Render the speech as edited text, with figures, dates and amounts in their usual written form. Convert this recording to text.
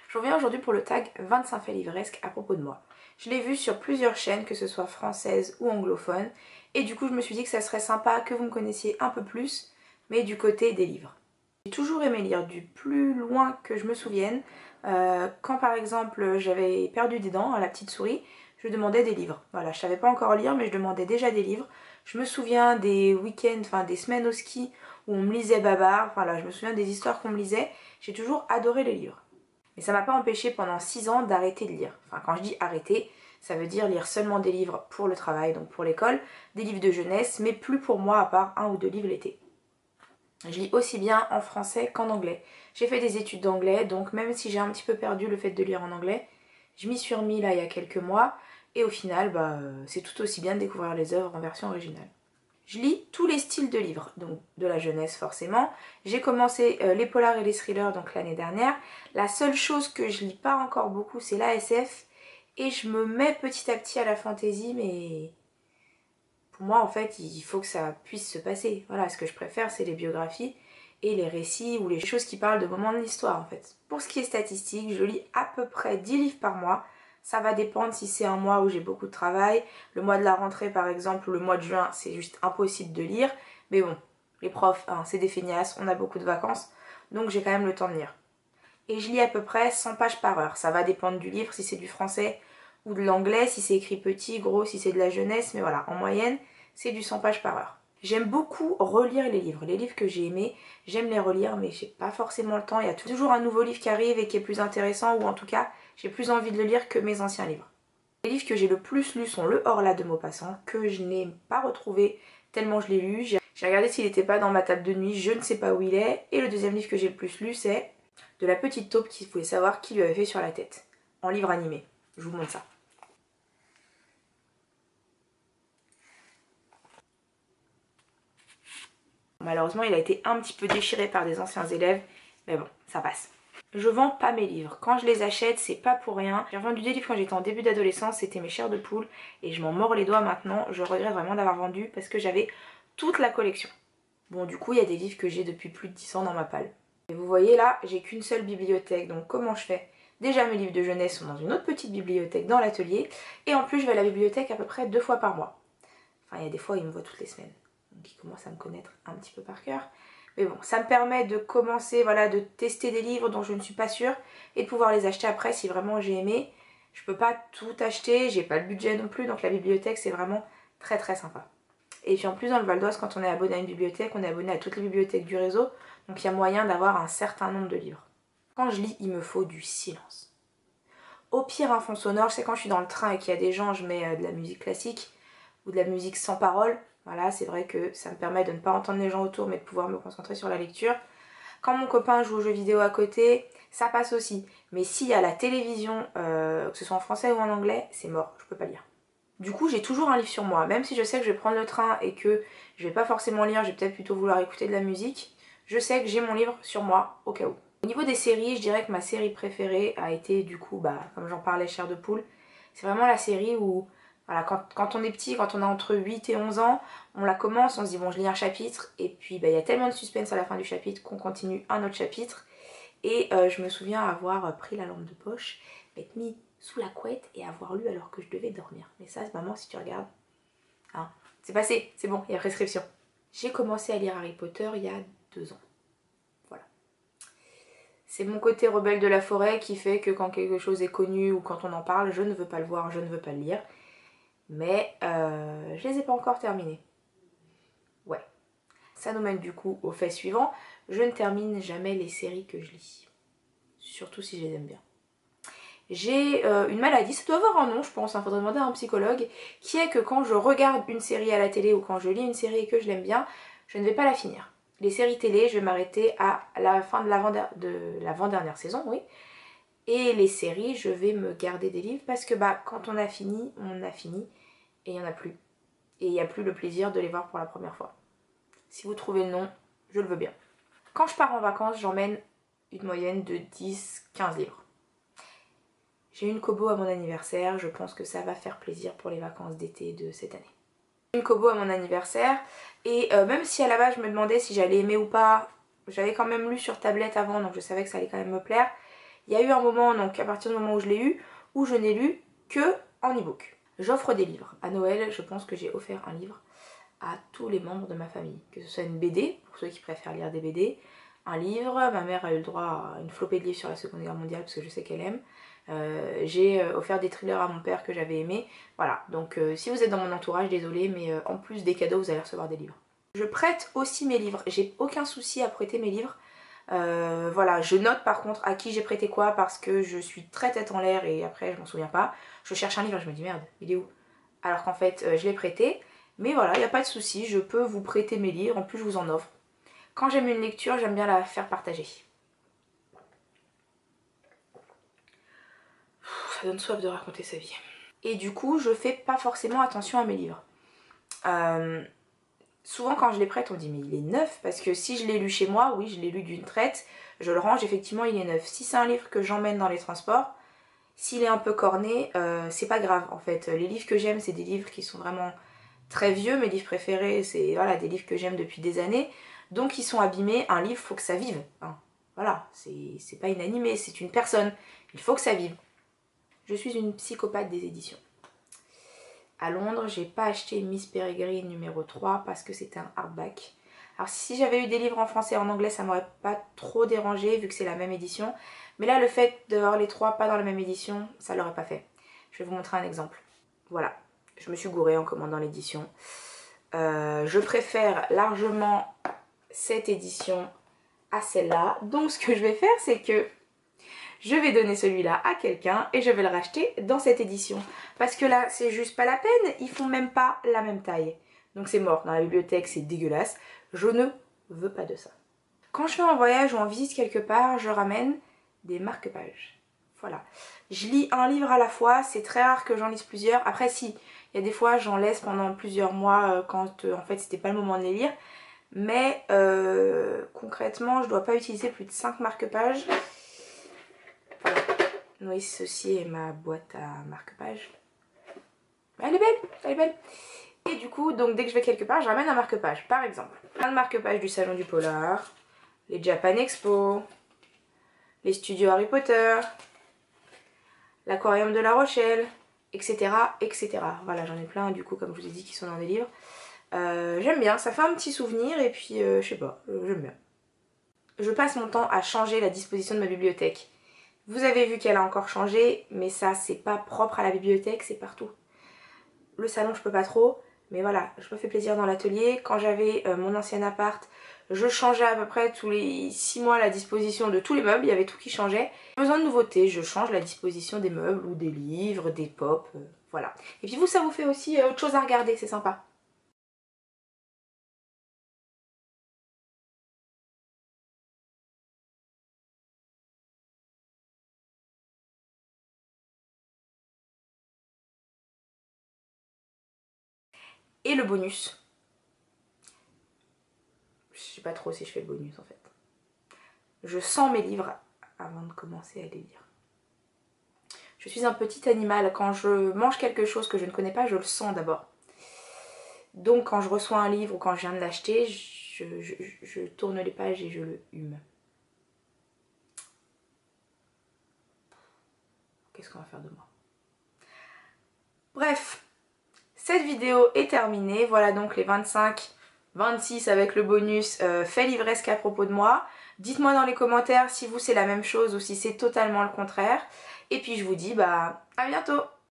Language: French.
Je reviens aujourd'hui pour le tag 25 faits livresques à propos de moi. Je l'ai vu sur plusieurs chaînes, que ce soit françaises ou anglophones, et du coup je me suis dit que ça serait sympa que vous me connaissiez un peu plus, mais du côté des livres. J'ai toujours aimé lire du plus loin que je me souvienne. Quand par exemple j'avais perdu des dents à la petite souris, je demandais des livres. Voilà, je savais pas encore lire mais je demandais déjà des livres. Je me souviens des week-ends, enfin des semaines au ski où on me lisait Babar, voilà, je me souviens des histoires qu'on me lisait. J'ai toujours adoré les livres. Mais ça m'a pas empêché pendant 6 ans d'arrêter de lire. Enfin quand je dis arrêter, ça veut dire lire seulement des livres pour le travail, donc pour l'école, des livres de jeunesse, mais plus pour moi à part 1 ou 2 livres l'été. Je lis aussi bien en français qu'en anglais. J'ai fait des études d'anglais, donc même si j'ai un petit peu perdu le fait de lire en anglais, je m'y suis remis là il y a quelques mois, et au final, c'est tout aussi bien de découvrir les œuvres en version originale. Je lis tous les styles de livres, donc de la jeunesse forcément. J'ai commencé les polars et les thrillers donc l'année dernière. La seule chose que je lis pas encore beaucoup, c'est l'ASF, et je me mets petit à petit à la fantasy, mais pour moi en fait il faut que ça puisse se passer. Voilà, ce que je préfère c'est les biographies et les récits ou les choses qui parlent de moments de l'histoire en fait. Pour ce qui est statistique, je lis à peu près 10 livres par mois. Ça va dépendre si c'est un mois où j'ai beaucoup de travail. Le mois de la rentrée par exemple, ou le mois de juin, c'est juste impossible de lire. Mais bon, les profs, hein, c'est des feignasses, on a beaucoup de vacances, donc j'ai quand même le temps de lire. Et je lis à peu près 100 pages par heure. Ça va dépendre du livre, si c'est du français ou de l'anglais, si c'est écrit petit, gros, si c'est de la jeunesse, mais voilà, en moyenne, c'est du 100 pages par heure. J'aime beaucoup relire les livres. Les livres que j'ai aimés, j'aime les relire, mais j'ai pas forcément le temps. Il y a toujours un nouveau livre qui arrive et qui est plus intéressant, ou en tout cas, j'ai plus envie de le lire que mes anciens livres. Les livres que j'ai le plus lus sont le Horla de Maupassant, que je n'ai pas retrouvé tellement je l'ai lu. J'ai regardé s'il n'était pas dans ma table de nuit, je ne sais pas où il est. Et le deuxième livre que j'ai le plus lu, c'est De la petite taupe qui voulait savoir qui lui avait fait sur la tête, en livre animé. Je vous montre ça. Malheureusement, il a été un petit peu déchiré par des anciens élèves, mais bon, ça passe. Je vends pas mes livres. Quand je les achète, c'est pas pour rien. J'ai vendu des livres quand j'étais en début d'adolescence, c'était mes chairs de poule, et je m'en mords les doigts maintenant. Je regrette vraiment d'avoir vendu parce que j'avais toute la collection. Bon, du coup, il y a des livres que j'ai depuis plus de 10 ans dans ma palle. Et vous voyez là, j'ai qu'une seule bibliothèque, donc comment je fais? Déjà, mes livres de jeunesse sont dans une autre petite bibliothèque dans l'atelier, et en plus, je vais à la bibliothèque à peu près 2 fois par mois. Enfin, il y a des fois, il me voit toutes les semaines. Donc, il commence à me connaître un petit peu par cœur. Mais bon, ça me permet de commencer, voilà, de tester des livres dont je ne suis pas sûre et de pouvoir les acheter après si vraiment j'ai aimé. Je peux pas tout acheter, j'ai pas le budget non plus, donc la bibliothèque, c'est vraiment très très sympa. Et puis en plus, dans le Val d'Oise, quand on est abonné à une bibliothèque, on est abonné à toutes les bibliothèques du réseau, donc il y a moyen d'avoir un certain nombre de livres. Quand je lis, il me faut du silence. Au pire, un fond sonore, je sais quand je suis dans le train et qu'il y a des gens, je mets de la musique classique ou de la musique sans parole. Voilà, c'est vrai que ça me permet de ne pas entendre les gens autour mais de pouvoir me concentrer sur la lecture. Quand mon copain joue aux jeux vidéo à côté, ça passe aussi. Mais s'il y a la télévision, que ce soit en français ou en anglais, c'est mort, je peux pas lire. Du coup, j'ai toujours un livre sur moi. Même si je sais que je vais prendre le train et que je vais pas forcément lire, je vais peut-être plutôt vouloir écouter de la musique, je sais que j'ai mon livre sur moi au cas où. Au niveau des séries, je dirais que ma série préférée a été du coup, comme j'en parlais, Chair de poule. C'est vraiment la série où voilà, quand on est petit, quand on a entre 8 et 11 ans, on la commence, on se dit bon je lis un chapitre et puis il y a tellement de suspense à la fin du chapitre qu'on continue un autre chapitre. Et je me souviens avoir pris la lampe de poche, m'être mis sous la couette et avoir lu alors que je devais dormir. Mais ça, maman, si tu regardes, hein, c'est passé, c'est bon, il y a prescription. J'ai commencé à lire Harry Potter il y a 2 ans. Voilà. C'est mon côté rebelle de la forêt qui fait que quand quelque chose est connu ou quand on en parle, je ne veux pas le voir, je ne veux pas le lire. Mais je les ai pas encore terminés. Ouais. Ça nous mène du coup au fait suivant. Je ne termine jamais les séries que je lis. Surtout si je les aime bien. J'ai une maladie, ça doit avoir un nom je pense, faudrait demander à un psychologue, qui est que quand je regarde une série à la télé ou quand je lis une série et que je l'aime bien, je ne vais pas la finir. Les séries télé, je vais m'arrêter à la fin de l'avant-dernière saison, oui. Et les séries, je vais me garder des livres parce que quand on a fini et il n'y en a plus. Et il n'y a plus le plaisir de les voir pour la première fois. Si vous trouvez le nom, je le veux bien. Quand je pars en vacances, j'emmène une moyenne de 10-15 livres. J'ai une Kobo à mon anniversaire, je pense que ça va faire plaisir pour les vacances d'été de cette année. Une Kobo à mon anniversaire, et même si à la base je me demandais si j'allais aimer ou pas, j'avais quand même lu sur tablette avant, donc je savais que ça allait quand même me plaire. Il y a eu un moment, donc à partir du moment où je l'ai eu, où je n'ai lu que en e-book. J'offre des livres. À Noël, je pense que j'ai offert un livre à tous les membres de ma famille. Que ce soit une BD, pour ceux qui préfèrent lire des BD, un livre, ma mère a eu le droit à une flopée de livres sur la Seconde Guerre mondiale parce que je sais qu'elle aime. J'ai offert des thrillers à mon père que j'avais aimé. Voilà, donc si vous êtes dans mon entourage, désolé, mais en plus des cadeaux, vous allez recevoir des livres. Je prête aussi mes livres, j'ai aucun souci à prêter mes livres. Voilà, je note par contre à qui j'ai prêté quoi parce que je suis très tête en l'air et après je m'en souviens pas. Je cherche un livre et je me dis merde, il est où? Alors qu'en fait je l'ai prêté. Mais voilà, il n'y a pas de souci, je peux vous prêter mes livres, en plus je vous en offre. Quand j'aime une lecture, j'aime bien la faire partager. Ça donne soif de raconter sa vie. Et du coup, je fais pas forcément attention à mes livres. Souvent quand je les prête, on dit mais il est neuf, parce que si je l'ai lu chez moi, oui je l'ai lu d'une traite, je le range, effectivement il est neuf. Si c'est un livre que j'emmène dans les transports, s'il est un peu corné, c'est pas grave en fait. Les livres que j'aime, c'est des livres qui sont vraiment très vieux, mes livres préférés, c'est voilà, des livres que j'aime depuis des années, donc ils sont abîmés. Un livre, faut que ça vive, hein. Voilà, c'est pas inanimé, c'est une personne, il faut que ça vive. Je suis une psychopathe des éditions. À Londres, j'ai pas acheté Miss Peregrine numéro 3 parce que c'était un hardback. Alors si j'avais eu des livres en français et en anglais, ça m'aurait pas trop dérangé vu que c'est la même édition. Mais là, le fait d'avoir les trois pas dans la même édition, ça l'aurait pas fait. Je vais vous montrer un exemple. Voilà, je me suis gourée en commandant l'édition. Je préfère largement cette édition à celle-là. Donc ce que je vais faire, c'est que je vais donner celui-là à quelqu'un et je vais le racheter dans cette édition. Parce que là, c'est juste pas la peine, ils font même pas la même taille. Donc c'est mort, dans la bibliothèque, c'est dégueulasse. Je ne veux pas de ça. Quand je fais un voyage ou en visite quelque part, je ramène des marque-pages. Voilà. Je lis un livre à la fois, c'est très rare que j'en lise plusieurs. Après si, il y a des fois j'en laisse pendant plusieurs mois quand en fait c'était pas le moment de les lire. Mais concrètement, je dois pas utiliser plus de 5 marque-pages. Voilà. Oui, ceci est ma boîte à marque-pages. Elle est belle, elle est belle. Et du coup, donc dès que je vais quelque part, je ramène un marque-page. Par exemple, un marque-page du Salon du Polar, les Japan Expo, les studios Harry Potter, l'aquarium de La Rochelle, etc. etc. Voilà, j'en ai plein du coup, comme je vous ai dit, qui sont dans des livres. J'aime bien, ça fait un petit souvenir et puis je sais pas, j'aime bien. Je passe mon temps à changer la disposition de ma bibliothèque. Vous avez vu qu'elle a encore changé, mais ça c'est pas propre à la bibliothèque, c'est partout. Le salon je peux pas trop, mais voilà, je me fais plaisir dans l'atelier. Quand j'avais mon ancien appart, je changeais à peu près tous les 6 mois la disposition de tous les meubles, il y avait tout qui changeait. Besoin de nouveautés, je change la disposition des meubles ou des livres, des pop, voilà. Et puis vous, ça vous fait aussi autre chose à regarder, c'est sympa. Et le bonus. Je sais pas trop si je fais le bonus en fait. Je sens mes livres avant de commencer à les lire. Je suis un petit animal, quand je mange quelque chose que je ne connais pas, je le sens d'abord. Donc quand je reçois un livre ou quand je viens de l'acheter, je tourne les pages et je le hume. Qu'est-ce qu'on va faire de moi? Bref, cette vidéo est terminée. Voilà donc les 25, 26 avec le bonus fait livresque à propos de moi. Dites-moi dans les commentaires si vous c'est la même chose ou si c'est totalement le contraire. Et puis je vous dis bah à bientôt!